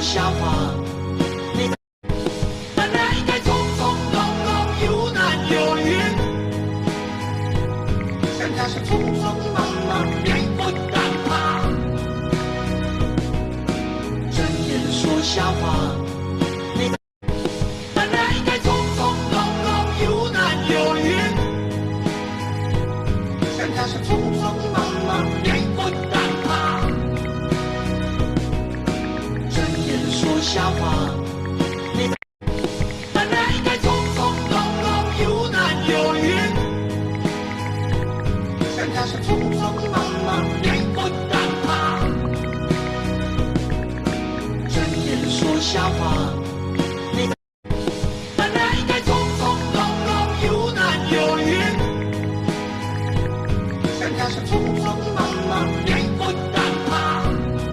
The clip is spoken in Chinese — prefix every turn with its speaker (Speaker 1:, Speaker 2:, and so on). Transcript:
Speaker 1: 笑话。你本来应该从从容容，有男有女，现在是匆匆忙忙，你不但怕。睁眼说笑话。你本来应该从从容容，有男有女，现在是匆匆忙忙，你不但怕。睁眼说笑话。你本来应该从从容容，有男有女，现在是匆匆忙忙，你不但怕。睁眼说笑话。